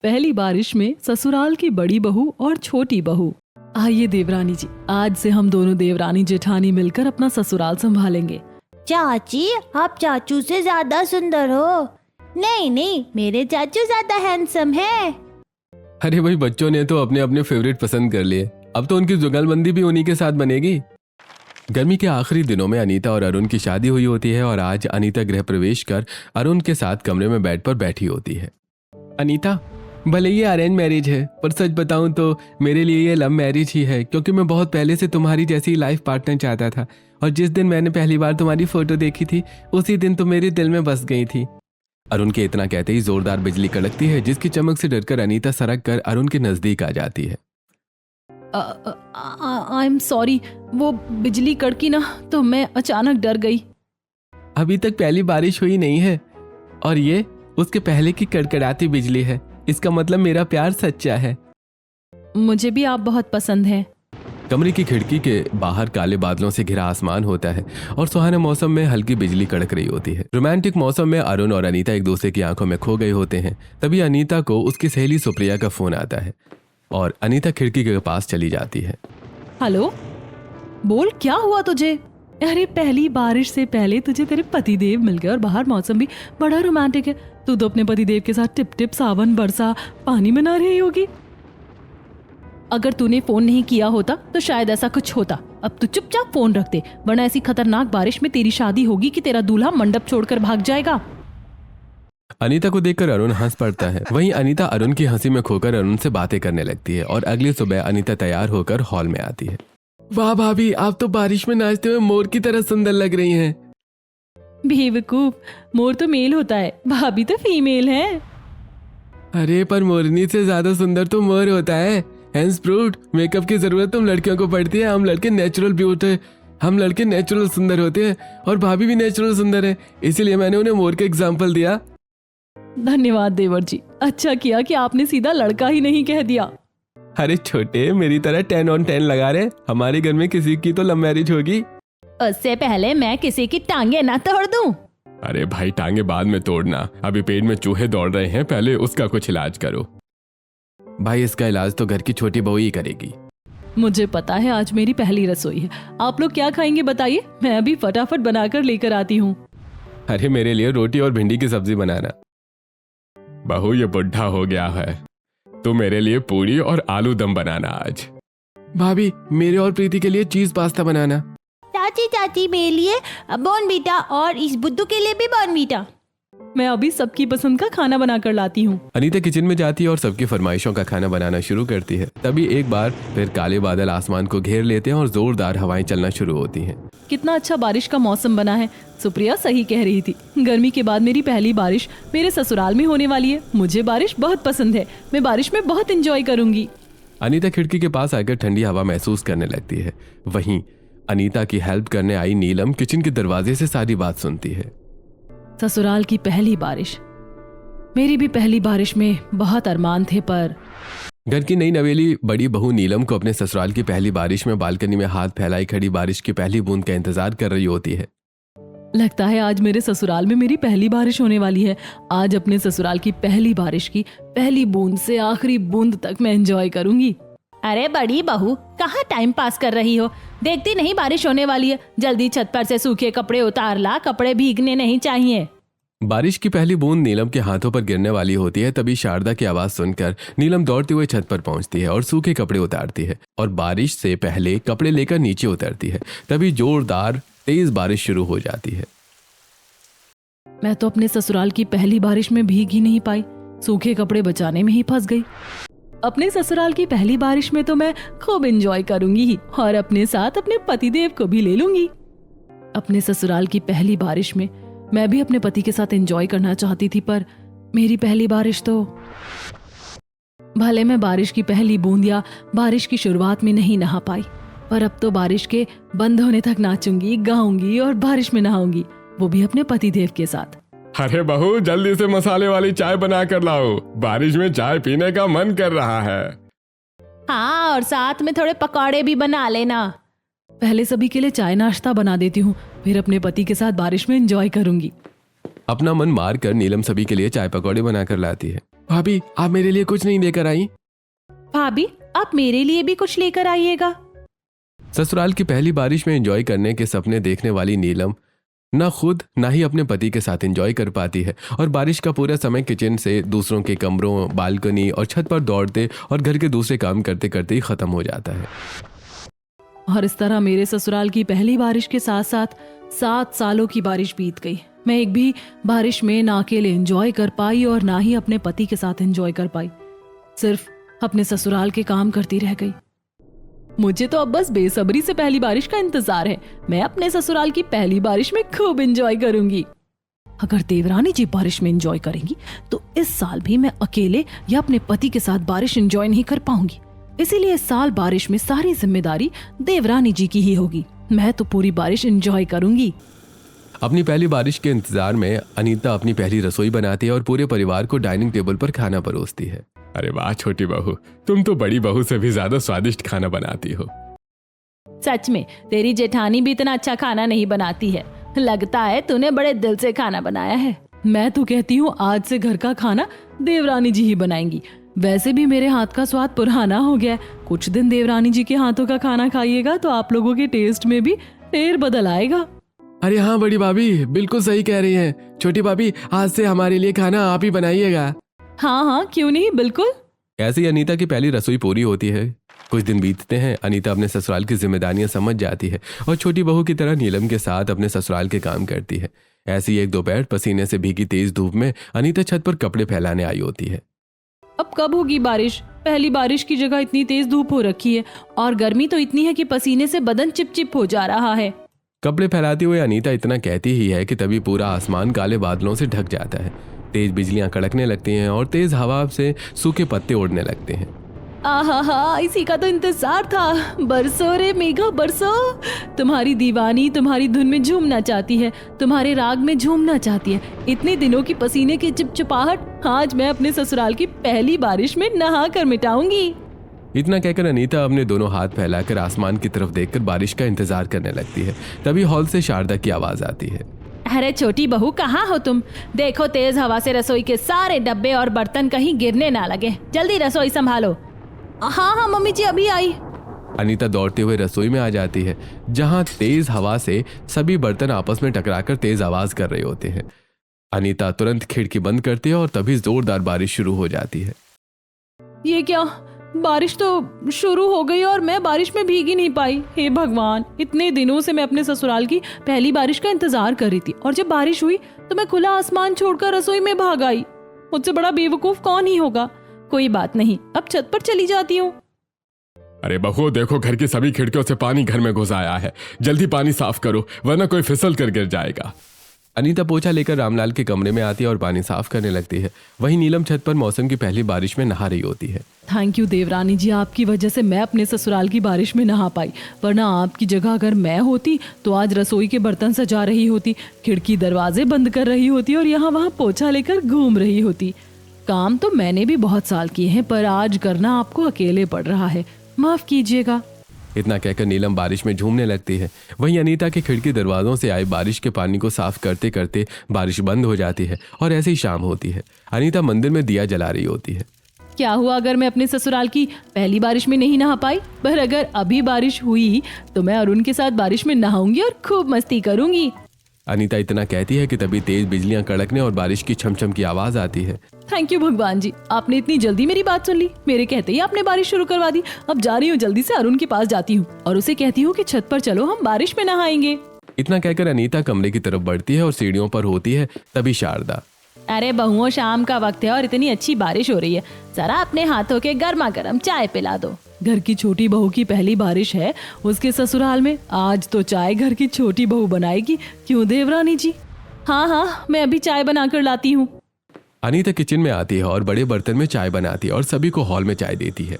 पहली बारिश में ससुराल की बड़ी बहू और छोटी बहू। आइए देवरानी जी, आज से हम दोनों देवरानी जेठानी मिलकर अपना ससुराल संभालेंगे। चाची, आप चाचू से ज्यादा सुंदर हो। नहीं नहीं, मेरे चाचू ज्यादा हैंडसम है। अरे भाई, बच्चों ने तो अपने अपने फेवरेट पसंद कर लिए, अब तो उनकी जुगलबंदी भी उन्हीं के साथ बनेगी। गर्मी के आखिरी दिनों में अनीता और अरुण की शादी हुई होती है और आज अनीता गृह प्रवेश कर अरुण के साथ कमरे में बेड पर बैठी होती है। अनीता, भले ये अरेंज मैरिज है, पर सच बताऊं तो मेरे लिए ये लव मैरिज ही है, क्योंकि मैं बहुत पहले से तुम्हारी जैसी लाइफ पार्टनर चाहता था और जिस दिन मैंने पहली बार तुम्हारी फोटो देखी थी उसी दिन तुम मेरे दिल में बस गई थी। अरुण के इतना कहते ही जोरदार बिजली कड़कती है, जिसकी चमक से डरकर अनीता सरक कर अरुण के नजदीक आ जाती है। आई एम सॉरी, वो बिजली कड़की ना तो मैं अचानक डर गई। अभी तक पहली बारिश हुई नहीं है और ये उसके पहले की कड़कड़ाती बिजली है, इसका मतलब मेरा प्यार सच्चा है। मुझे भी आप बहुत पसंद हैं। कमरे की खिड़की के बाहर काले बादलों से घिरा आसमान होता है और सुहाने मौसम में हल्की बिजली कड़क रही होती है। रोमांटिक मौसम में अरुण और अनीता एक दूसरे की आंखों में खो गए होते हैं। तभी अनीता को उसकी सहेली सुप्रिया का फोन आता है और अनीता खिड़की के पास चली जाती है। हेलो, बोल क्या हुआ तुझे? अरे पहली बारिश से पहले तुझे तेरे पतिदेव मिल गए और बाहर मौसम भी बड़ा रोमांटिक है। तू तो अपने पतिदेव के साथ टिप टिप सावन बरसा पानी में ना रही होगी। अगर तूने फोन नहीं किया होता तो शायद ऐसा कुछ होता। अब तू चुपचाप फोन रख दे, वरना ऐसी खतरनाक बारिश में तेरी शादी होगी कि तेरा दूल्हा मंडप छोड़कर भाग जाएगा। अनीता को देखकर अरुण हंस पड़ता है। वहीं अनीता अरुण की हंसी में खोकर अरुण से बातें करने लगती है और अगली सुबह अनीता तैयार होकर हॉल में आती है। वाह भाभी, आप तो बारिश में नाचते हुए मोर की तरह सुंदर लग रही हैं। बेवकूफ, मोर तो मेल होता है, भाभी तो फीमेल है। अरे पर मोरनी से ज्यादा सुंदर तो मोर होता है। हैंस फ्रूट, मेकअप की जरूरत तुम लड़कियों को पड़ती है। हम लड़के नेचुरल ब्यूटी, हम लड़के नेचुरल सुंदर होते हैं और भाभी भी नेचुरल सुंदर है, इसीलिए मैंने उन्हें मोर का एग्जाम्पल दिया। धन्यवाद देवर जी, अच्छा किया कि आपने सीधा लड़का ही नहीं कह दिया। अरे छोटे, मेरी तरह 10 on 10 लगा रहे। हमारे घर में किसी की तो लव मैरिज होगी। उससे पहले मैं किसी की टांगे ना तोड़ दूं। अरे भाई, टांगे बाद में तोड़ना, अभी पेट में चूहे दौड़ रहे हैं, पहले उसका कुछ इलाज करो। भाई, इसका इलाज तो घर की छोटी बहू ही करेगी। मुझे पता है आज मेरी पहली रसोई है। आप लोग क्या खाएंगे बताइए, मैं अभी फटाफट बनाकर लेकर आती हूँ। अरे मेरे लिए रोटी और भिंडी की सब्जी बनाना। बहू, ये बुढ़ा हो गया है, तो मेरे लिए पूरी और आलू दम बनाना आज। भाभी, मेरे और प्रीति के लिए चीज पास्ता बनाना। चाची चाची, मेरे लिए बॉर्नवीटा और इस बुद्धू के लिए भी बॉर्नवीटा। मैं अभी सबकी पसंद का खाना बनाकर लाती हूँ। अनीता किचन में जाती है और सबकी फरमाइशों का खाना बनाना शुरू करती है। तभी एक बार फिर काले बादल आसमान को घेर लेते हैं और जोरदार हवाएं चलना शुरू होती हैं। कितना अच्छा बारिश का मौसम बना है। सुप्रिया सही कह रही थी, गर्मी के बाद मेरी पहली बारिश मेरे ससुराल में होने वाली है। मुझे बारिश बहुत पसंद है, मैं बारिश में बहुत एंजॉय करूंगी। अनीता खिड़की के पास आकर ठंडी हवा महसूस करने लगती है। वहीं अनीता की हेल्प करने आई नीलम किचन के दरवाजे से सारी बात सुनती है। ससुराल की पहली बारिश, मेरी भी पहली बारिश में बहुत अरमान थे, पर घर की नई नवेली बड़ी बहू नीलम को अपने ससुराल की पहली बारिश में बालकनी में हाथ फैलाई खड़ी बारिश की पहली बूंद का इंतजार कर रही होती है। लगता है आज मेरे ससुराल में मेरी पहली बारिश होने वाली है। आज अपने ससुराल की पहली बारिश की पहली बूंद से आखिरी बूंद तक मैं एंजॉय करूंगी। अरे बड़ी बहू, कहाँ टाइम पास कर रही हो? देखती नहीं बारिश होने वाली है, जल्दी छत पर से सूखे कपड़े उतार ला, कपड़े भीगने नहीं चाहिए। बारिश की पहली बूंद नीलम के हाथों पर गिरने वाली होती है। तभी शारदा की आवाज सुनकर नीलम दौड़ते हुए छत पर पहुंचती है और सूखे कपड़े उतारती है और बारिश से पहले कपड़े लेकर नीचे उतरती है। तभी जोरदार तेज बारिश शुरू हो जाती है। मैं तो अपने ससुराल की पहली बारिश में भीग ही नहीं पाई, सूखे कपड़े बचाने में ही फंस गई। अपने ससुराल की पहली बारिश में तो मैं खूब एंजॉय करूंगी ही और अपने साथ अपने पतिदेव को भी ले लूंगी। अपने ससुराल की पहली बारिश में मैं भी अपने पति के साथ एंजॉय करना चाहती थी, पर मेरी पहली बारिश तो, भले मैं बारिश की पहली बूंद या बारिश की शुरुआत में नहीं नहा पाई, पर अब तो बारिश के बंद होने तक नाचूंगी, गाऊंगी और बारिश में नहाऊंगी, वो भी अपने पतिदेव के साथ। अरे बहू, जल्दी से मसाले वाली चाय बना कर लाओ, बारिश में चाय पीने का मन कर रहा है। हाँ, और साथ में थोड़े पकौड़े भी बना लेना। पहले सभी के लिए चाय नाश्ता बना देती हूँ, फिर अपने पति के साथ बारिश में एंजॉय करूंगी। अपना मन मार कर नीलम सभी के लिए चाय पकौड़े बनाकर लाती है। भाभी आप मेरे लिए कुछ नहीं लेकर आई? भाभी आप मेरे लिए भी कुछ लेकर आइएगा। ससुराल की पहली बारिश में एंजॉय करने के सपने देखने वाली नीलम ना खुद ना ही अपने पति के साथ एंजॉय कर पाती है और बारिश का पूरा समय किचन से दूसरों के कमरों, बालकनी और छत पर दौड़ते और घर के दूसरे काम करते करते ही खत्म हो जाता है। और इस तरह मेरे ससुराल की पहली बारिश के साथ साथ 7 सालों की बारिश बीत गई। मैं एक भी बारिश में ना अकेले एंजॉय कर पाई और ना ही अपने पति के साथ एंजॉय कर पाई, सिर्फ अपने ससुराल के काम करती रह गई। मुझे तो अब बस बेसब्री से पहली बारिश का इंतजार है। मैं अपने ससुराल की पहली बारिश में खूब एंजॉय करूंगी। अगर देवरानी जी बारिश में एंजॉय करेंगी तो इस साल भी मैं अकेले या अपने पति के साथ बारिश एंजॉय नहीं कर पाऊंगी। इसीलिए इस साल बारिश में सारी जिम्मेदारी देवरानी जी की ही होगी। मैं तो पूरी बारिश एंजॉय करूंगी। अपनी पहली बारिश के इंतजार में अनीता अपनी पहली रसोई बनाती है और पूरे परिवार को डाइनिंग टेबल पर खाना परोसती है। अरे वाह छोटी बहू, तुम तो बड़ी बहू से भी ज्यादा स्वादिष्ट खाना बनाती हो। सच में तेरी जेठानी भी इतना अच्छा खाना नहीं बनाती है। लगता है तूने बड़े दिल से खाना बनाया है। मैं तो कहती हूँ आज से घर का खाना देवरानी जी ही बनाएंगी। वैसे भी मेरे हाथ का स्वाद पुराना हो गया है। कुछ दिन देवरानी जी के हाथों का खाना खाइएगा तो आप लोगों के टेस्ट में भी फेर बदल आएगा। अरे हाँ बड़ी भाभी, बिल्कुल सही कह रही हैं। छोटी भाभी आज से हमारे लिए खाना आप ही बनाइएगा। हाँ हाँ क्यों नहीं, बिल्कुल। ऐसे ही अनीता की पहली रसोई पूरी होती है। कुछ दिन बीतते हैं, अनीता अपने ससुराल की जिम्मेदारियां समझ जाती है और छोटी बहू की तरह नीलम के साथ अपने ससुराल के काम करती है। ऐसी एक दोपहर पसीने से भीगी तेज धूप में अनीता छत पर कपड़े फैलाने आई होती है। अब कब होगी बारिश? पहली बारिश की जगह इतनी तेज धूप हो रखी है और गर्मी तो इतनी है कि पसीने से बदन चिपचिप हो जा रहा है। कपड़े फैलाते हुए अनीता इतना कहती ही है कि तभी पूरा आसमान काले बादलों से ढक जाता है। तेज बिजलियां कड़कने लगती हैं और तेज हवा से सूखे पत्ते उड़ने लगते हैं। आहा, इसी का तो इंतजार था। बरसो रे मेघा बरसो। तुम्हारी दीवानी तुम्हारी धुन में झूमना चाहती है, तुम्हारे राग में झूमना चाहती है। इतने दिनों की पसीने की चिपचिपाहट आज मैं अपने ससुराल की पहली बारिश में नहा कर मिटाऊंगी। इतना कहकर अनीता अपने दोनों हाथ फैलाकर आसमान की तरफ देखकर बारिश का इंतजार करने लगती है। तभी हॉल से शारदा की आवाज आती है। अरे छोटी बहू कहाँ हो तुम? देखो तेज हवा से रसोई के सारे डब्बे और बर्तन कहीं गिरने ना लगे। जल्दी रसोई संभालो। हाँ हाँ मम्मी जी अभी आई। अनीता दौड़ते हुए रसोई में आ जाती है जहां तेज हवा से सभी बर्तन आपस में टकराकर तेज आवाज कर रहे होते हैं। अनीता तुरंत खिड़की बंद करती है और तभी जोरदार बारिश शुरू हो जाती है। ये क्या, बारिश तो शुरू हो गई और मैं बारिश में भीग ही नहीं पाई। हे भगवान, इतने दिनों से मैं अपने ससुराल की पहली बारिश का इंतजार कर रही थी और जब बारिश हुई तो मैं खुला आसमान छोड़कर रसोई में भाग आई। मुझसे बड़ा बेवकूफ कौन ही होगा। कोई बात नहीं, अब छत पर चली जाती हूँ। अरे बहू देखो, घर की सभी खिड़कियों से पानी घर में घुस आया है। जल्दी पानी साफ करो वरना कोई फिसल कर गिर जाएगा। अनीता पोछा लेकर रामलाल के कमरे में आती है और पानी साफ करने लगती है। वहीं नीलम छत पर मौसम की पहली बारिश में नहा रही होती है। थैंक यू देवरानी जी, आपकी वजह से मैं अपने ससुराल की बारिश में नहा पाई, वरना आपकी जगह अगर मैं होती तो आज रसोई के बर्तन सजा रही होती, खिड़की दरवाजे बंद कर रही होती और यहाँ वहाँ पोछा लेकर घूम रही होती। काम तो मैंने भी बहुत साल किए हैं पर आज करना आपको अकेले पड़ रहा है, माफ कीजिएगा। इतना कहकर नीलम बारिश में झूमने लगती है। वहीं अनीता की खिड़की दरवाजों से आए बारिश के पानी को साफ करते करते बारिश बंद हो जाती है और ऐसे ही शाम होती है। अनीता मंदिर में दिया जला रही होती है। क्या हुआ अगर मैं अपने ससुराल की पहली बारिश में नहीं नहा पाई, पर अगर अभी बारिश हुई तो मैं अरुण के साथ बारिश में नहाऊंगी और खूब मस्ती करूंगी। अनीता इतना कहती है कि तभी तेज बिजलियां कड़कने और बारिश की छमछम की आवाज आती है। थैंक यू भगवान जी, आपने इतनी जल्दी मेरी बात सुन ली। मेरे कहते ही आपने बारिश शुरू करवा दी। अब जा रही हूँ, जल्दी से अरुण के पास जाती हूँ और उसे कहती हूँ कि छत पर चलो हम बारिश में नहाएंगे। इतना कहकर अनीता कमरे की तरफ बढ़ती है और सीढ़ियों पर होती है। तभी शारदा, अरे बहुओं शाम का वक्त है और इतनी अच्छी बारिश हो रही है, जरा अपने हाथों के गर्मा गर्म चाय पिला दो। घर की छोटी बहू की पहली बारिश है उसके ससुराल में, आज तो चाय घर की छोटी बहू बनाएगी, क्यों देवरानी जी? हाँ हाँ मैं अभी चाय बना कर लाती हूँ। अनीता किचन में आती है और बड़े बर्तन में चाय बनाती है और सभी को हॉल में चाय देती है।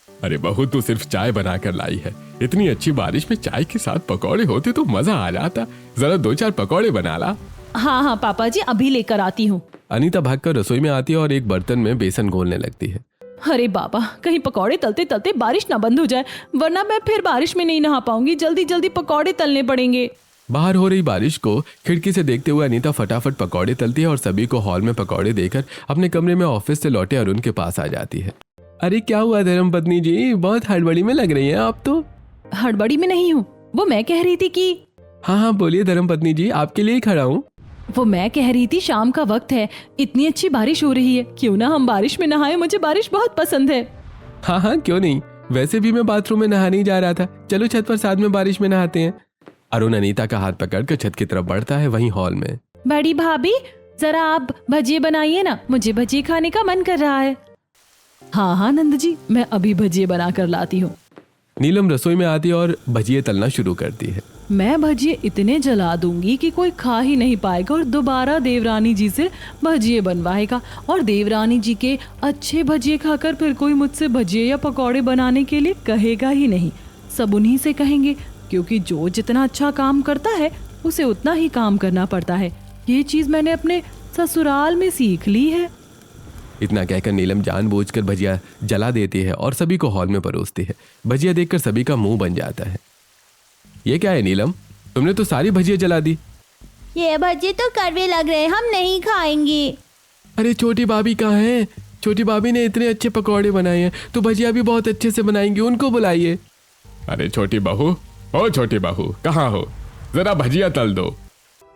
अरे बहू तू सिर्फ चाय बनाकर लाई है, इतनी अच्छी बारिश में चाय के साथ पकौड़े होते तो मजा आ जाता। जरा 2-4 पकौड़े बना ला। हाँ हाँ पापा जी अभी लेकर आती हूँ। अनीता भागकर रसोई में आती है और एक बर्तन में बेसन घोलने लगती है। अरे बाबा, कहीं पकौड़े तलते तलते बारिश ना बंद हो जाए, वरना मैं फिर बारिश में नहीं नहा पाऊंगी। जल्दी जल्दी पकौड़े तलने पड़ेंगे। बाहर हो रही बारिश को खिड़की से देखते हुए अनीता फटाफट पकौड़े तलती है और सभी को हॉल में पकौड़े देकर अपने कमरे में ऑफिस से लौटे अरुण के पास आ जाती है। अरे क्या हुआ धर्मपत्नी जी, बहुत हड़बड़ी में लग रही हैं आप तो। हड़बड़ी में नहीं हूँ, वो मैं कह रही थी कि हाँ बोलिए धर्मपत्नी जी, आपके लिए ही खड़ा हूँ। वो मैं कह रही थी शाम का वक्त है, इतनी अच्छी बारिश हो रही है, क्यों ना हम बारिश में नहाए, मुझे बारिश बहुत पसंद है। हाँ क्यों नहीं, वैसे भी मैं बाथरूम में नहाने ही जा रहा था, चलो छत पर साथ में बारिश में नहाते हैं। अरुण अनीता का हाथ पकड़कर छत की तरफ बढ़ता है। वहीं हॉल में बड़ी भाभी जरा आप भजिए बनाइए ना, मुझे भजिए खाने का मन कर रहा है। हाँ नंद जी, मैं अभी भजिए बना कर लाती हूँ। नीलम रसोई में आती और भजिए तलना शुरू करती है। मैं भजिए इतने जला दूंगी कि कोई खा ही नहीं पाएगा और दोबारा देवरानी जी से भजिए बनवाएगा, और देवरानी जी के अच्छे भजिए खाकर फिर कोई मुझसे भजिए या पकौड़े बनाने के लिए कहेगा ही नहीं। सब उन्हीं से कहेंगे, क्योंकि जो जितना अच्छा काम करता है उसे उतना ही काम करना पड़ता है। ये चीज मैंने अपने ससुराल में सीख ली है। इतना कहकर नीलम जानबूझकर भजिया जला देती है और सभी को हॉल में परोसती है। भजिया देखकर सभी का मुंह बन जाता है। ये क्या है नीलम, तुमने तो सारी भजिया जला दी। ये भजी तो कड़वे लग रहे हैं, हम नहीं खाएंगे। अरे छोटी भाभी कहाँ है? छोटी भाभी ने इतने अच्छे पकौड़े बनाए हैं, तो भजिया भी बहुत अच्छे से बनाएंगी, उनको बुलाइए। अरे छोटी बहू, ओ छोटी बहू कहाँ हो, जरा भजिया तल दो।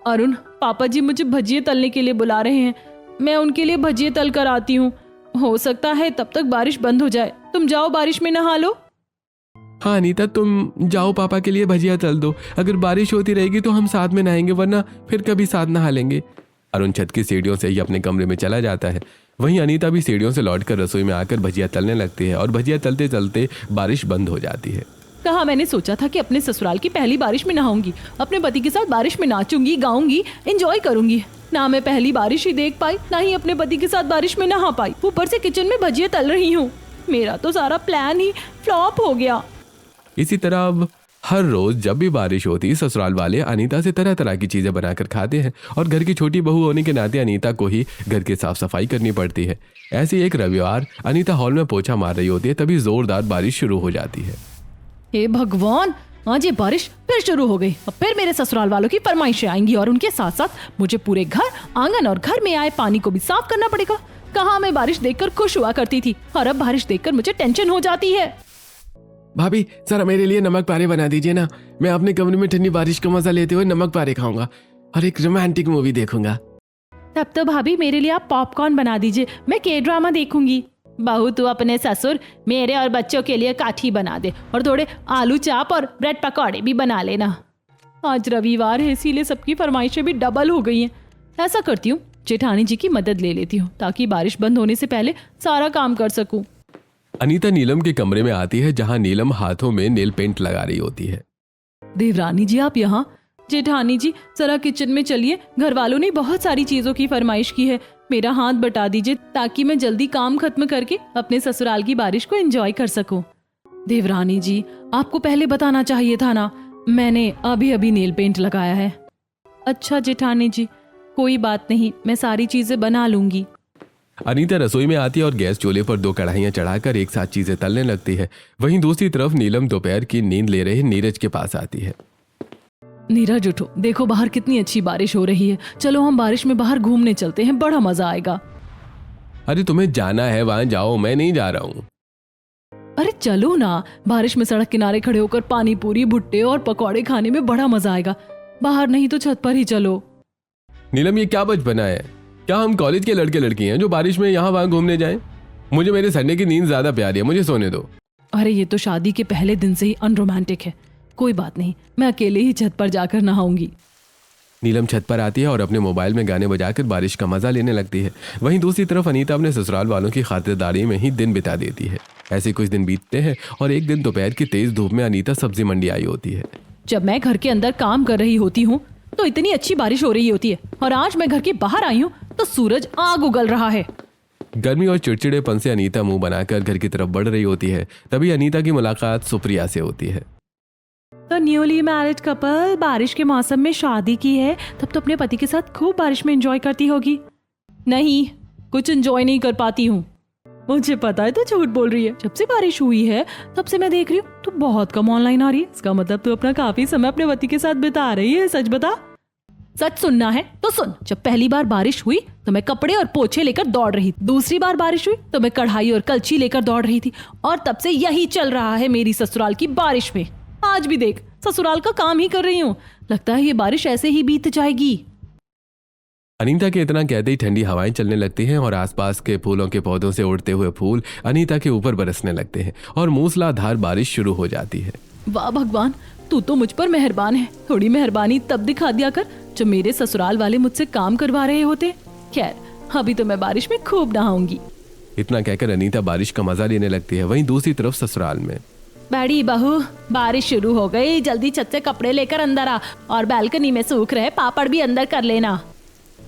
अरुण, पापा जी मुझे भजिए तलने के लिए बुला रहे हैं, मैं उनके लिए भजिए तल कर आती हूँ। हो सकता है तब तक बारिश बंद हो जाए, तुम जाओ बारिश में नहा लो। हाँ अनीता, तुम जाओ पापा के लिए भजिया तल दो, अगर बारिश होती रहेगी तो हम साथ में नहाएंगे, वरना फिर कभी साथ नहा लेंगे। अरुण छत की सीढ़ियों से ही अपने कमरे में चला जाता है। वहीं अनीता भी सीढ़ियों से लौटकर रसोई में आकर भजिया तलने लगती है और भजिया तलते तलते बारिश बंद हो जाती है। कहा मैंने सोचा था कि अपने ससुराल की पहली बारिश में नहाऊंगी, अपने पति के साथ बारिश में नाचूंगी, गाऊंगी, एंजॉय करूंगी। ना मैं पहली बारिश ही देख पाई, ना ही अपने पति के साथ बारिश में नहा पाई, ऊपर से किचन में भजिए तल रही हूँ। मेरा तो सारा प्लान ही फ्लॉप हो गया। इसी तरह अब हर रोज जब भी बारिश होती, ससुराल वाले अनीता से तरह तरह की चीजें बनाकर खाते हैं और घर की छोटी बहू होने के नाते अनीता को ही घर की साफ सफाई करनी पड़ती है। ऐसे एक रविवार अनीता हॉल में पोछा मार रही होती है, तभी जोरदार बारिश शुरू हो जाती है। हे भगवान, आज ये बारिश फिर शुरू हो गई। अब फिर मेरे ससुराल वालों की फरमाइशें आएंगी और उनके साथ साथ मुझे पूरे घर, आंगन और घर में आए पानी को भी साफ करना पड़ेगा। कहाँ मैं बारिश देखकर खुश हुआ करती थी और अब बारिश देखकर मुझे टेंशन हो जाती है। भाभी जरा मेरे लिए नमक पारे बना दीजिए ना, मैं अपने कमरे में ठंडी बारिश का मजा लेते हुए नमक पारे खाऊंगा और एक रोमांटिक मूवी देखूंगा। तब तो भाभी मेरे लिए आप पॉपकॉर्न बना दीजिए, मैं के ड्रामा देखूंगी। बहू तू अपने ससुर, मेरे और बच्चों के लिए काठी बना दे और थोड़े आलू चाप और ब्रेड पकौड़े भी बना लेना। आज रविवार है, इसीलिए सबकी फरमाइशें भी डबल हो गई हैं। ऐसा करती हूँ, जेठानी जी की मदद ले लेती हूँ ताकि बारिश बंद होने से पहले सारा काम कर सकूं। अनीता नीलम के कमरे में आती है, जहां नीलम हाथों में नेल पेंट लगा रही होती है। देवरानी जी आप यहाँ? जेठानी जी जरा किचन में चलिए, घर वालों ने बहुत सारी चीजों की फरमाइश की है, मेरा हाथ बटा दीजिए ताकि मैं जल्दी काम खत्म करके अपने ससुराल की बारिश को एंजॉय कर सकूं। देवरानी जी आपको पहले बताना चाहिए था ना, मैंने अभी अभी नेल पेंट लगाया है। अच्छा जेठानी जी, कोई बात नहीं, मैं सारी चीजें बना लूंगी। अनीता रसोई में आती है और गैस चूल्हे पर 2 कढ़ाइयां चढ़ाकर एक साथ चीजें तलने लगती है। वहीं दूसरी तरफ नीलम दोपहर की नींद ले रहे नीरज के पास आती है। नीरज उठो, देखो बाहर कितनी अच्छी बारिश हो रही है, चलो हम बारिश में बाहर घूमने चलते हैं, बड़ा मजा आएगा। अरे तुम्हें जाना है वहां जाओ, मैं नहीं जा रहा हूँ। अरे चलो ना, बारिश में सड़क किनारे खड़े होकर पानी पूरी, भुट्टे और पकौड़े खाने में बड़ा मजा आएगा। बाहर नहीं तो छत पर ही चलो। नीलम ये क्या बचपना है? क्या हम कॉलेज के लड़के लड़की हैं जो बारिश में यहाँ वहां घूमने जाएं? मुझे मेरे संडे की नींद ज्यादा प्यारी है, मुझे सोने दो। अरे ये तो शादी के पहले दिन से ही अनरोमांटिक है, कोई बात नहीं, मैं अकेले ही छत पर जाकर नहाऊंगी। नीलम छत पर आती है और अपने मोबाइल में गाने बजाकर बारिश का मजा लेने लगती है। वहीं दूसरी तरफ अनीता अपने ससुराल वालों की खातिरदारी में ही दिन बिता देती है। ऐसे कुछ दिन बीतते हैं और एक दिन दोपहर की तेज धूप में अनीता सब्जी मंडी आई होती है। जब मैं घर के अंदर काम कर रही होती हूँ तो इतनी अच्छी बारिश हो रही होती है, और आज मैं घर के बाहर आई हूँ तो सूरज आग उगल रहा है। गर्मी और चिड़चिड़ेपन से अनीता मुंह बनाकर घर की तरफ बढ़ रही होती है। तभी अनीता की मुलाकात सुप्रिया से होती है। तो न्यूली मैरिड कपल बारिश के मौसम में शादी की है, तब तो अपने पति के साथ खूब बारिश में एंजॉय करती होगी। नहीं, कुछ एंजॉय नहीं कर पाती हूँ, मुझे पता है तू झूठ बोल रही है। जब से बारिश हुई है तब से मैं देख रही हूँ तू बहुत कम ऑनलाइन आ रही है। इसका मतलब तू अपना काफी समय अपने पति के साथ बिता रही है। सच बता। सच सुनना है तो सुन। जब पहली बार बारिश हुई तो मैं कपड़े और पोछे लेकर दौड़ रही थी। दूसरी बार बारिश हुई तो मैं कढ़ाई और कलछी लेकर दौड़ रही थी। और तब से यही चल रहा है मेरी ससुराल की बारिश में। आज भी देख ससुराल का काम ही कर रही हूँ। लगता है ये बारिश ऐसे ही बीत जाएगी। अनीता के इतना कहते ही ठंडी हवाएं चलने लगती हैं और आसपास के फूलों के पौधों से उड़ते हुए फूल अनीता के ऊपर बरसने लगते हैं और मूसलाधार बारिश शुरू हो जाती है। वाह भगवान, तू तो मुझ पर मेहरबान है। थोड़ी मेहरबानी तब दिखा दिया कर जब मेरे ससुराल वाले मुझसे काम करवा रहे होते। खैर, अभी तो मैं बारिश में खूब नहाऊंगी। इतना कहकर अनीता बारिश का मजा लेने लगती है। वहीं दूसरी तरफ ससुराल में बड़ी बहू, बारिश शुरू हो गई। जल्दी छत से कपड़े लेकर अंदर आ और बालकनी में सूख रहे पापड़ भी अंदर कर लेना।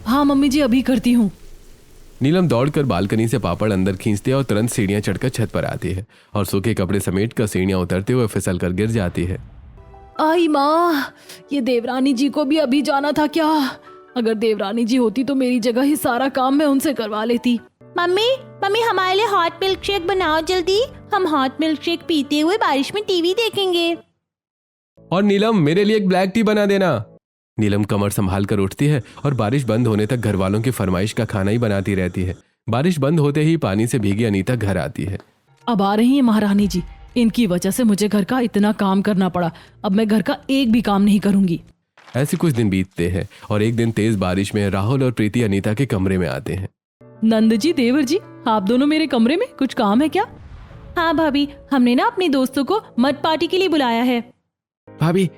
हाँ मम्मी जी, अभी करती हूँ। नीलम दौड़कर बालकनी से पापड़ अंदर खींचती है और तुरंत सीढ़ियां चढ़कर छत पर आती है और सूखे कपड़े समेट कर सीढ़ियां उतरते हुए फिसल कर गिर जाती है। आई माँ, ये देवरानी जी को भी अभी जाना था क्या? अगर देवरानी जी होती तो मेरी जगह ही सारा काम मैं उनसे करवा लेती। मम्मी हमारे लिए हॉट मिल्क शेक बनाओ जल्दी। हम हॉट मिल्क शेक पीते हुए बारिश में टीवी देखेंगे। और नीलम, मेरे लिए एक ब्लैक टी बना देना। नीलम कमर संभाल कर उठती है और बारिश बंद होने तक घर वालों की फरमाइश का खाना ही बनाती रहती है। बारिश बंद होते ही पानी से भीगी अनीता घर आती है। अब आ रही है महारानी जी। इनकी वजह से मुझे घर का इतना काम करना पड़ा। अब मैं घर का एक भी काम नहीं करूंगी। ऐसे कुछ दिन बीतते हैं और एक दिन तेज बारिश में राहुल और प्रीति अनीता के कमरे में आते हैं। नंद जी, देवर जी, आप दोनों मेरे कमरे में, कुछ काम है क्या? हाँ भाभी, हमने ना अपने दोस्तों को मड पार्टी के लिए बुलाया है। भाभी,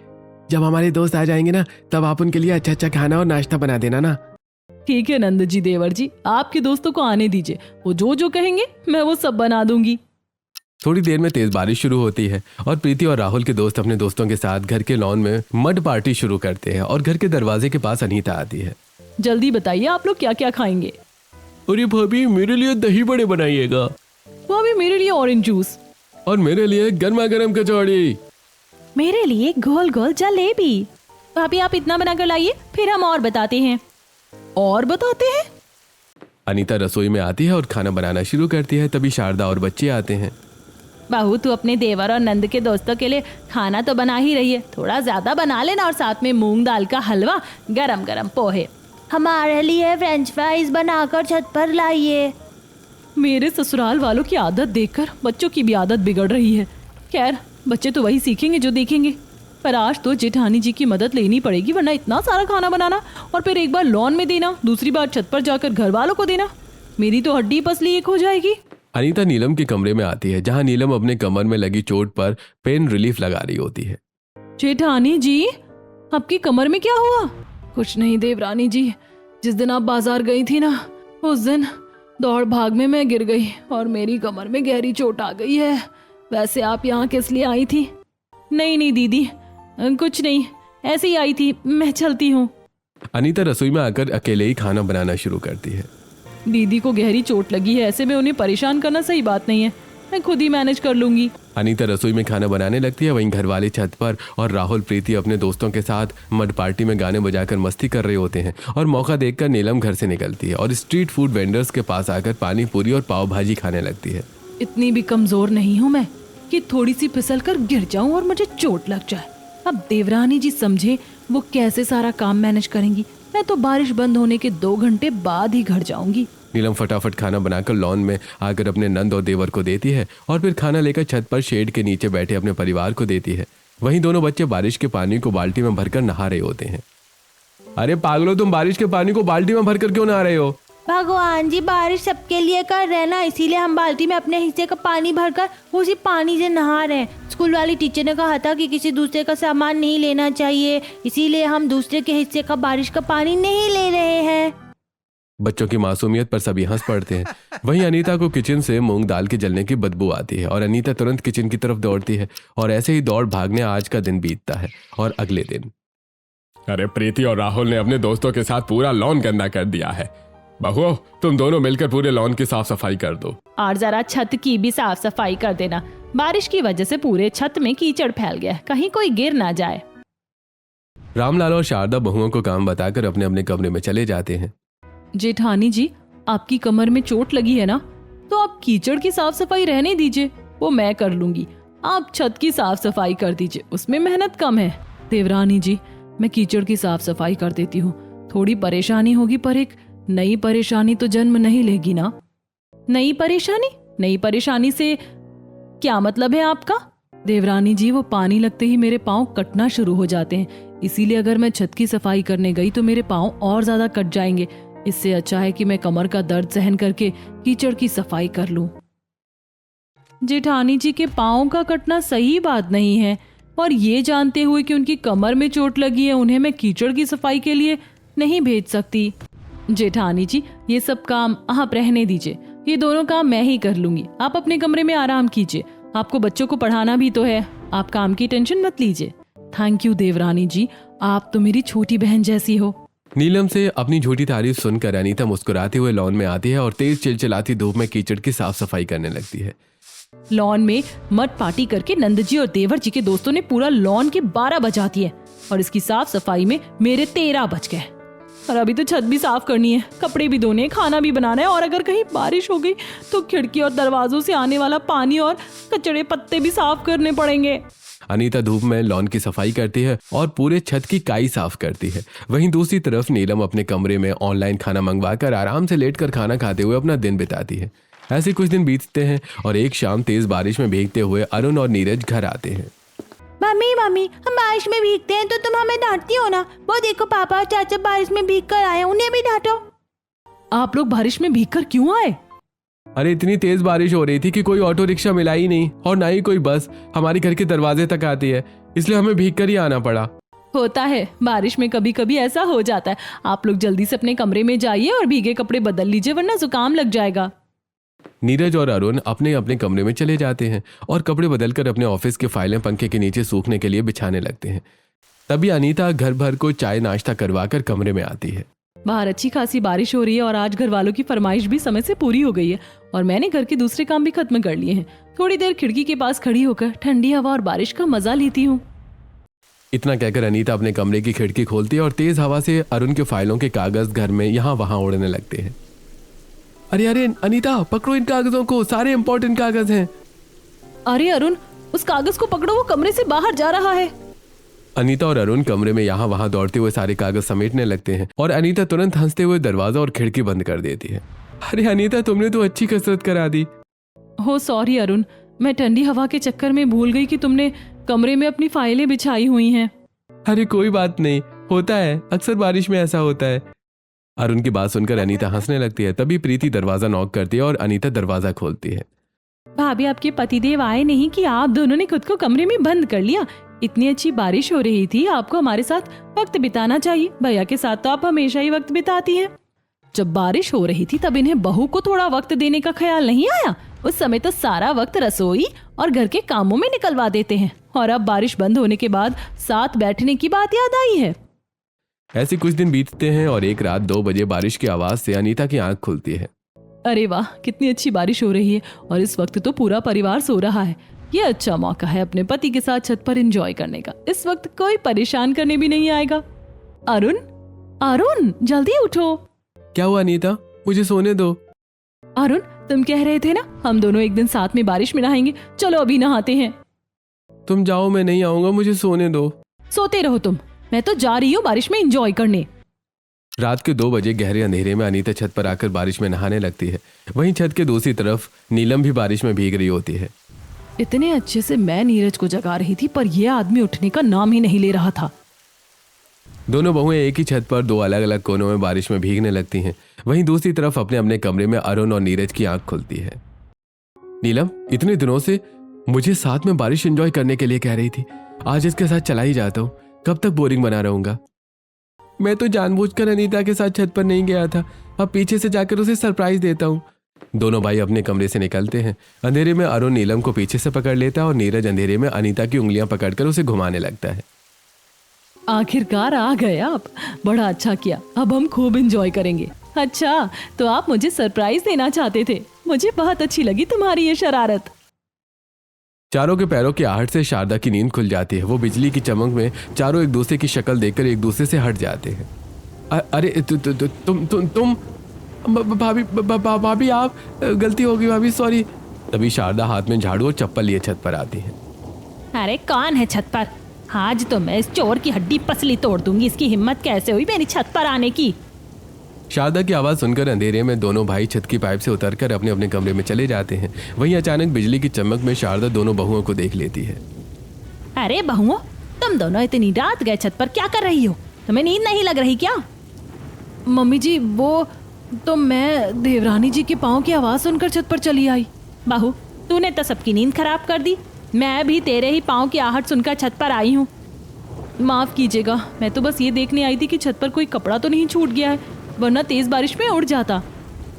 जब हमारे दोस्त आ जाएंगे ना तब आप उनके लिए अच्छा अच्छा खाना और नाश्ता बना देना ना। ठीक है नंद जी, देवर जी, आपके दोस्तों को आने दीजिए। वो जो कहेंगे मैं वो सब बना दूंगी। थोड़ी देर में तेज बारिश शुरू होती है और प्रीति और राहुल के दोस्त अपने दोस्तों के साथ घर के लॉन में मड पार्टी शुरू करते हैं और घर के दरवाजे के पास अनीता आती है। जल्दी बताइए आप लोग क्या क्या खाएंगे? अरे भाभी, मेरे लिए दही बड़े बनाइएगा। भाभी, मेरे लिए ऑरेंज जूस। और मेरे लिए गर्मा गर्म कचौड़ी। मेरे लिए गोल गोल जलेबी। भाभी आप इतना बनाकर लाइए, फिर हम और बताते हैं। और बताते हैं? अनीता रसोई में आती है और खाना बनाना शुरू करती है। तभी शारदा और बच्चे आते हैं। बहू, तू अपने देवर और नंद के दोस्तों के लिए खाना तो बना ही रही है, थोड़ा ज्यादा बना लेना और साथ में मूंग दाल का हलवा, गरम गरम पोहे। हमारे लिए फ्रेंच फ्राइज बनाकर छत पर लाइए। मेरे ससुराल वालों की आदत देखकर बच्चों की भी आदत बिगड़ रही है। खैर, बच्चे तो वही सीखेंगे जो देखेंगे। पर आज तो जेठानी जी की मदद लेनी पड़ेगी, वरना इतना सारा खाना बनाना और फिर एक बार लॉन में देना, दूसरी बार छत पर जाकर घर वालों को देना, मेरी तो हड्डी पसली एक हो जाएगी। अनीता नीलम के कमरे में आती है जहां नीलम अपने कमर में लगी चोट पर पेन रिलीफ लगा रही होती है। जेठानी जी, आपकी कमर में क्या हुआ? कुछ नहीं देवरानी जी, जिस दिन आप बाजार गई थी ना, उस दिन दौड़ भाग में मैं गिर गई और मेरी कमर में गहरी चोट आ गई है। वैसे आप यहाँ किस लिए आई थी? नहीं दीदी, कुछ नहीं, ऐसे ही आई थी, मैं चलती हूँ। अनीता रसोई में आकर अकेले ही खाना बनाना शुरू करती है। दीदी को गहरी चोट लगी है, ऐसे में उन्हें परेशान करना सही बात नहीं है। मैं खुद ही मैनेज कर लूंगी। अनीता रसोई में खाना बनाने लगती है। वहीं घर वाले छत पर और राहुल प्रीति अपने दोस्तों के साथ मड पार्टी में गाने बजाकर मस्ती कर रहे होते हैं और मौका देखकर नीलम घर से निकलती है और स्ट्रीट फूड वेंडर्स के पास आकर पानी पूरी और पाव भाजी खाने लगती है। इतनी भी कमजोर नहीं हूँ मैं कि थोड़ी सी फिसल कर गिर जाऊं और मुझे चोट लग जाए। अब देवरानी जी समझे वो कैसे सारा काम मैनेज करेंगी। मैं तो बारिश बंद होने के 2 घंटे बाद ही घर जाऊंगी। नीलम फटाफट खाना बनाकर लॉन में आकर अपने नंद और देवर को देती है और फिर खाना लेकर छत पर शेड के नीचे बैठे अपने परिवार को देती है। वहीं दोनों बच्चे बारिश के पानी को बाल्टी में भरकर नहा रहे होते हैं। अरे पागलो, तुम बारिश के पानी को बाल्टी में भरकर क्यों नहा रहे हो? भगवान जी बारिश सबके लिए कर रहे हैं ना, इसीलिए हम बाल्टी में अपने हिस्से का पानी भरकर उसी पानी से नहा रहे हैं। स्कूल वाली टीचर ने कहा था कि किसी दूसरे का सामान नहीं लेना चाहिए, इसीलिए हम दूसरे के हिस्से का बारिश का पानी नहीं ले रहे हैं। बच्चों की मासूमियत पर सभी हंस पड़ते हैं। वहीं अनीता को किचन से मूंग दाल के जलने की बदबू आती है और अनीता तुरंत किचन की तरफ दौड़ती है और ऐसे ही दौड़ भागने आज का दिन बीतता है। और अगले दिन, अरे प्रीति और राहुल ने अपने दोस्तों के साथ पूरा लॉन गंदा कर दिया है। बहू, तुम दोनों मिलकर पूरे लॉन की साफ सफाई कर दो और जरा छत की भी साफ सफाई कर देना। बारिश की वजह से पूरे छत में कीचड़ फैल गया, कहीं कोई गिर ना जाए। रामलाल और शारदा बहुओं को काम बताकर अपने अपने कमरे में चले जाते हैं। जेठानी जी, आपकी कमर में चोट लगी है ना? तो आप कीचड़ की साफ सफाई रहने दीजिए, वो मैं कर लूंगी। आप छत की साफ सफाई कर दीजिए, उसमें मेहनत कम है। देवरानी जी, मैं कीचड़ की साफ सफाई कर देती हूँ। थोड़ी परेशानी होगी पर एक नई परेशानी तो जन्म नहीं लेगी ना। नई परेशानी? नई परेशानी से क्या मतलब है आपका? देवरानी जी, वो पानी लगते ही मेरे पाँव कटना शुरू हो जाते हैं, इसीलिए अगर मैं छत की सफाई करने गई तो मेरे पाँव और ज्यादा कट जाएंगे। इससे अच्छा है कि मैं कमर का दर्द सहन करके कीचड़ की सफाई कर लूं। जेठानी जी के पाँव का कटना सही बात नहीं है, और ये जानते हुए कि उनकी कमर में चोट लगी है, उन्हें मैं कीचड़ की सफाई के लिए नहीं भेज सकती। जेठानी जी, ये सब काम आप रहने दीजिए, ये दोनों काम मैं ही कर लूंगी। आप अपने कमरे में आराम कीजिए, आपको बच्चों को पढ़ाना भी तो है। आप काम की टेंशन मत लीजिए। थैंक यू देवरानी जी, आप तो मेरी छोटी बहन जैसी हो। नीलम से अपनी झूठी तारीफ सुनकर अनीता मुस्कुराते हुए लॉन में आती है और तेज चिलचिलाती धूप में कीचड़ की साफ सफाई करने लगती है। लॉन में मत पार्टी करके नंद जी और देवर जी के दोस्तों ने पूरा लॉन के 12 बजा दिए और इसकी साफ सफाई में मेरे 13 बज गए। और अभी तो छत भी साफ करनी है, कपड़े भी धोने, खाना भी बनाना है, और अगर कहीं बारिश हो गई तो खिड़की और दरवाजों से आने वाला पानी और कचड़े पत्ते भी साफ करने पड़ेंगे। अनीता धूप में लॉन की सफाई करती है और पूरे छत की काई साफ करती है। वहीं दूसरी तरफ नीलम अपने कमरे में ऑनलाइन खाना मंगवाकर आराम से लेटकर खाना खाते हुए अपना दिन बिताती है। ऐसे कुछ दिन बीतते हैं और एक शाम तेज बारिश में भीगते हुए अरुण और नीरज घर आते हैं। मम्मी, हम बारिश में भीगते हैं तो तुम हमें डांटती हो ना। वो देखो पापा और चाचा बारिश में भीग कर आए, उन्हें भी डांटो। आप लोग बारिश में भीगकर क्यों आए? अरे इतनी तेज बारिश हो रही थी कि कोई ऑटो रिक्शा मिला ही नहीं और ना ही कोई बस हमारी घर के दरवाजे तक आती है, इसलिए हमें भीग कर ही आना पड़ा। होता है, बारिश में कभी कभी ऐसा हो जाता है। आप लोग जल्दी से अपने कमरे में जाइए और भीगे कपड़े बदल लीजिए, वरना जुकाम लग जाएगा। नीरज और अरुण अपने अपने कमरे में चले जाते हैं और कपड़े बदलकर अपने ऑफिस की फाइलें पंखे के नीचे सूखने के लिए बिछाने लगते हैं। तभी अनीता घर भर को चाय नाश्ता करवाकर कमरे में आती है। बाहर अच्छी खासी बारिश हो रही है और आज घर वालों की फरमाइश भी समय से पूरी हो गई है और मैंने घर के दूसरे काम भी खत्म कर लिए हैं। थोड़ी देर खिड़की के पास खड़ी होकर ठंडी हवा और बारिश का मजा लेती हूँ। इतना कहकर अनीता अपने कमरे की खिड़की खोलती है और तेज हवा से अरुण के फाइलों के कागज घर में यहाँ वहां उड़ने लगते हैं। अरे अरे अनीता, पकड़ो इन कागजों को, सारे इंपॉर्टेंट कागज हैं। अरे अरुण, उस कागज को पकड़ो, वो कमरे से बाहर जा रहा है। अनीता और अरुण कमरे में यहाँ वहां दौड़ते हुए सारे कागज समेटने लगते हैं और अनीता तुरंत हंसते हुए दरवाजा और खिड़की बंद कर देती है। अरे अनीता, तुमने तो अच्छी कसरत करा दी। हो सॉरी अरुण, मैं ठंडी हवा के चक्कर में भूल गई कि तुमने कमरे में अपनी फाइलें बिछाई हुई हैं। अरे कोई बात नहीं, होता है, अक्सर बारिश में ऐसा होता है। अरुण की बात सुनकर अनीता हंसने लगती है। तभी प्रीति दरवाजा नॉक करती है और अनीता दरवाजा खोलती है। भाभी, आपके पतिदेव आए नहीं कि आप दोनों ने खुद को कमरे में बंद कर लिया? इतनी अच्छी बारिश हो रही थी, आपको हमारे साथ वक्त बिताना चाहिए। भैया के साथ तो आप हमेशा ही वक्त बिताती हैं। जब बारिश हो रही थी तब इन्हें बहू को थोड़ा वक्त देने का ख्याल नहीं आया? उस समय तो सारा वक्त रसोई और घर के कामों में निकलवा देते हैं, और अब बारिश बंद होने के बाद साथ बैठने की बात याद आई है। ऐसे कुछ दिन बीतते हैं और एक रात 2 बजे बारिश की आवाज से अनीता की आंख खुलती है। अरे वाह, कितनी अच्छी बारिश हो रही है और इस वक्त तो पूरा परिवार सो रहा है। ये अच्छा मौका है अपने पति के साथ छत पर एंजॉय करने का। इस वक्त कोई परेशान करने भी नहीं आएगा। अरुण, अरुण, जल्दी उठो। क्या हुआ अनीता, मुझे सोने दो। अरुण, तुम कह रहे थे ना हम दोनों एक दिन साथ में बारिश में नहाएंगे, चलो अभी नहाते हैं। तुम जाओ, मैं नहीं आऊंगा, मुझे सोने दो। सोते रहो तुम, मैं तो जा रही हूँ बारिश में एंजॉय करने। रात के 2 बजे गहरे अंधेरे में अनीता छत पर आकर बारिश में नहाने लगती है। वहीं छत के दूसरी तरफ नीलम भी बारिश में भीग रही होती है। इतने अच्छे से मैं नीरज को जगा रही थी पर यह आदमी उठने का नाम ही नहीं ले रहा था। दोनों बहुएं एक ही छत पर 2 अलग अलग कोनों में बारिश में भीगने लगती हैं। वहीं दूसरी तरफ अपने अपने कमरे में अरुण और नीरज की आंख खुलती है। नीलम इतने दिनों से मुझे साथ में बारिश एंजॉय करने के लिए कह रही थी, आज इसके साथ चला ही जाता हूँ, कब तक बोरिंग बना रहूंगा। मैं तो जानबूझकर अनीता के साथ छत पर नहीं गया था, अब पीछे से जाकर उसे सरप्राइज देता हूँ। दोनों भाई अपने कमरे से निकलते हैं। अंधेरे में अरुण नीलम को पीछे से पकड़ लेता है और नीरज अंधेरे में अनीता की उंगलियां पकड़कर उसे घुमाने लगता है। आखिरकार आ गए आप, बड़ा अच्छा किया, अब हम खूब एंजॉय करेंगे। अच्छा, तो आप मुझे सरप्राइज देना चाहते थे, मुझे बहुत अच्छी लगी तुम्हारी ये शरारत। चारों के पैरों की आहट से शारदा की नींद खुल जाती है। वो बिजली की चमक में चारों एक दूसरे की शक्ल देखकर एक दूसरे से हट जाते हैं। अरे तुम भाभी भाभी आप, गलती हो गई भाभी, सॉरी। तभी शारदा हाथ में झाड़ू और चप्पल लिए छत पर आती है। अरे कौन है छत पर? आज तो मैं इस चोर की हड्डी पसली तोड़ दूंगी। इसकी हिम्मत कैसे हुई मेरी छत पर आने की? शारदा की आवाज़ सुनकर अंधेरे में दोनों भाई छत की पाइप से उतरकर अपने अपने कमरे में चले जाते हैं। वहीं अचानक बिजली की चमक में शारदा दोनों बहुओं को देख लेती है। अरे बहुओं, तुम दोनों इतनी रात गए छत पर क्या कर रही हो? तुम्हें नींद नहीं लग रही क्या? मम्मी जी, वो तो मैं देवरानी जी के पाँव की आवाज़ सुनकर छत पर चली आई। बहू, तूने तो सबकी नींद खराब कर दी। मैं भी तेरे ही पाँव की आहट सुनकर छत पर आई हूँ। माफ़ कीजिएगा, मैं तो बस ये देखने आई थी कि छत पर कोई कपड़ा तो नहीं छूट गया है, वरना तेज़ बारिश में उड़ जाता।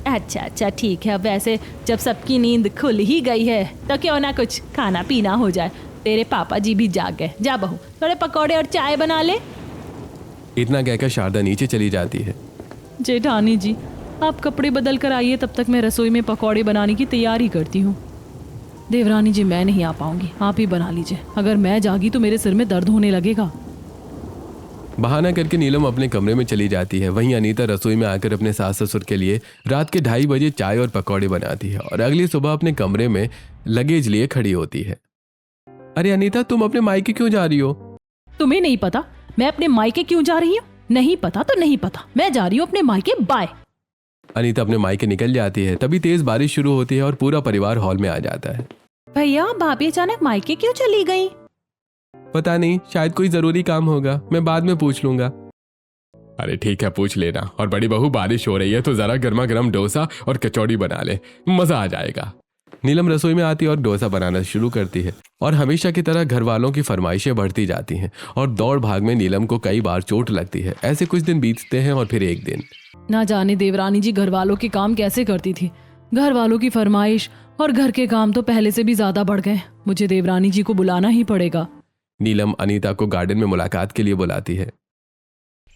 अच्छा ठीक है। वैसे जब सबकी नींद खुल ही गई है तो क्यों ना कुछ खाना पीना हो जाए। तेरे पापा जी भी जाग गए। जा बहू, थोड़े पकौड़े और चाय बना ले। इतना कहकर शारदा नीचे चली जाती है। जेठानी जी, आप कपड़े बदल कर आइए, तब तक मैं रसोई में पकौड़े बनाने की तैयारी करती हूँ। देवरानी जी, मैं नहीं आ पाऊंगी, आप ही बना लीजिए। अगर मैं जागी तो मेरे सिर में दर्द होने लगेगा। बहाना करके नीलम अपने कमरे में चली जाती है। वहीं अनीता रसोई में आकर अपने सास ससुर के लिए रात के 2:30 बजे चाय और पकौड़े बनाती है और अगली सुबह अपने कमरे में लगेज लिए खड़ी होती है। अरे अनीता, तुम अपने मायके क्यों जा रही हो? तुम्हें नहीं पता मैं अपने मायके क्यों जा रही हूँ? नहीं पता तो नहीं पता, मैं जा रही हूँ अपने मायके। बाय। अनीता अपने मायके निकल जाती है। तभी तेज बारिश शुरू होती है और पूरा परिवार हॉल में आ जाता है। भैया, भाभी अचानक मायके क्यों चली गई? पता नहीं, शायद कोई जरूरी काम होगा, मैं बाद में पूछ लूंगा। अरे ठीक है, पूछ लेना। और बड़ी बहू, बारिश हो रही है तो जरा गर्मा गर्म डोसा और कचौड़ी बना ले, मजा आ जाएगा। नीलम रसोई में आती और डोसा बनाना शुरू करती है और हमेशा की तरह घर वालों की फरमाइशें बढ़ती जाती हैं और दौड़ भाग में नीलम को कई बार चोट लगती है। ऐसे कुछ दिन बीतते हैं और फिर एक दिन, ना जाने देवरानी जी घर वालों के काम कैसे करती थी। घर वालों की फरमाइश और घर के काम तो पहले से भी ज्यादा बढ़ गए। मुझे देवरानी जी को बुलाना ही पड़ेगा। नीलम अनीता को गार्डन में मुलाकात के लिए बुलाती है।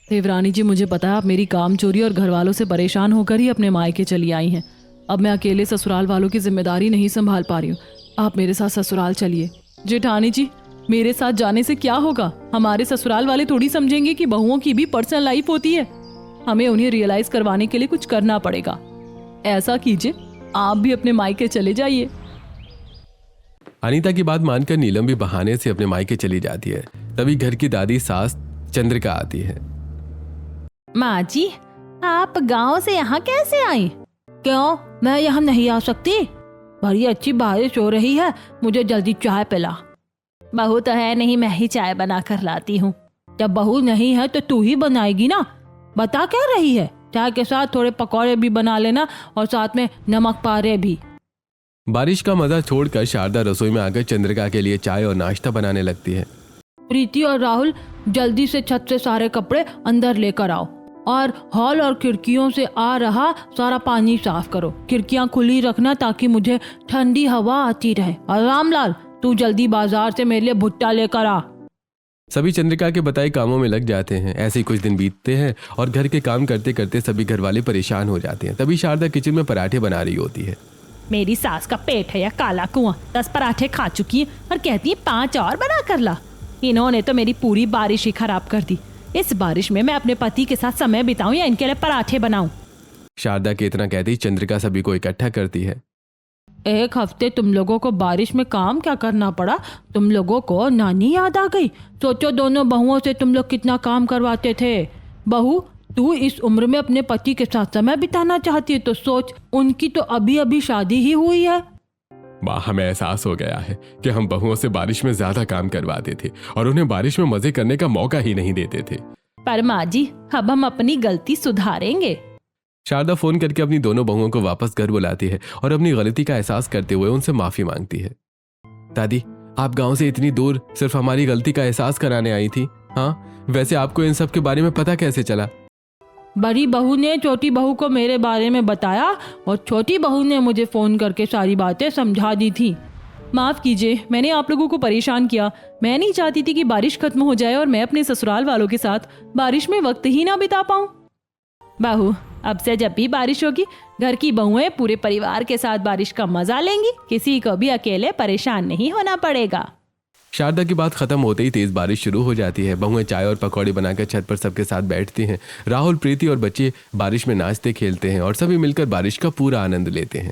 देवरानी जी, मुझे पता है आप मेरी काम चोरी और घर वालों से परेशान होकर ही अपने मायके चली आई हैं। अब मैं अकेले ससुराल वालों की जिम्मेदारी नहीं संभाल पा रही हूँ। आप मेरे साथ ससुराल चलिए। जेठानी जी, मेरे साथ जाने से क्या होगा? हमारे ससुराल वाले थोड़ी समझेंगे कि बहुओं की भी पर्सनल लाइफ होती है। हमें उन्हें रियलाइज करवाने के लिए कुछ करना पड़ेगा। ऐसा कीजिए, आप भी अपने मायके चले जाइए। अनीता की बात मानकर नीलम भी बहाने से अपने मायके चली जाती है। तभी घर की दादी सास चंद्रिका आती है। माँ जी, आप गांव से यहाँ कैसे आई? क्यों, मैं यहाँ नहीं आ सकती? बड़ी अच्छी बारिश हो रही है, मुझे जल्दी चाय पिला। बहू तो है नहीं, मैं ही चाय बना कर लाती हूँ। जब बहू नहीं है तो तू ही बनाएगी ना। बता क्या रही है? चाय के साथ थोड़े पकौड़े भी बना लेना और साथ में नमक पारे भी। बारिश का मजा छोड़कर शारदा रसोई में आकर चंद्रिका के लिए चाय और नाश्ता बनाने लगती है। प्रीति और राहुल, जल्दी से छत से सारे कपड़े अंदर लेकर आओ और हॉल और खिड़कियों से आ रहा सारा पानी साफ करो। खिड़कियां खुली रखना ताकि मुझे ठंडी हवा आती रहे। और रामलाल, तू जल्दी बाजार से मेरे लिए भुट्टा लेकर आ। सभी चंद्रिका के बताए कामों में लग जाते हैं। ऐसे ही कुछ दिन बीतते हैं और घर के काम करते करते सभी घर वाले परेशान हो जाते हैं। तभी शारदा किचन में पराठे बना रही होती है। मेरी सास का पेट है या काला कुआं, 10 पराठे खा चुकी है और कहती है 5 और बना कर ला। इन्होंने तो मेरी पूरी बारिश ही खराब कर दी। इस बारिश में मैं अपने पति के साथ समय बिताऊं या इनके लिए पराठे बनाऊं? शारदा के इतना कहती चंद्रिका सभी को इकट्ठा करती है। एक हफ्ते तुम लोगों को बारिश में काम क्या करना पड़ा? तुम लोगों को नानी याद आ गई? सोचो, दोनों बहुओं से तुम लोग कितना काम करवाते थे। बहू, तू इस उम्र में अपने पति के साथ समय बिताना चाहती है तो सोच, उनकी तो अभी अभी शादी ही हुई है। माँ, हमें एहसास हो गया है कि हम बहुओं से बारिश में ज्यादा काम करवाते थे और उन्हें बारिश में मजे करने का मौका ही नहीं देते थे। पर माँ जी, अब हम अपनी गलती सुधारेंगे। शारदा फोन करके अपनी दोनों बहुओं को वापस घर बुलाती है और अपनी गलती का एहसास करते हुए उनसे माफी मांगती है। दादी, आप गांव से इतनी दूर सिर्फ हमारी गलती का एहसास कराने आई थी? हाँ, वैसे आपको इन सब के बारे में पता कैसे चला? बड़ी बहू ने छोटी बहू को मेरे बारे में बताया और छोटी बहू ने मुझे फोन करके सारी बातें समझा दी थी। माफ कीजिए, मैंने आप लोगों को परेशान किया। मैं नहीं चाहती थी कि बारिश खत्म हो जाए और मैं अपने ससुराल वालों के साथ बारिश में वक्त ही ना बिता पाऊं। बहू, अब से जब भी बारिश होगी, घर की बहुएं पूरे परिवार के साथ बारिश का मजा लेंगी। किसी को भी अकेले परेशान नहीं होना पड़ेगा। शारदा की बात खत्म होते ही तेज बारिश शुरू हो जाती है। बहुएं चाय और पकौड़े बनाकर छत पर सबके साथ बैठती हैं। राहुल, प्रीति और बच्चे बारिश में नाचते खेलते हैं और सभी मिलकर बारिश का पूरा आनंद लेते हैं।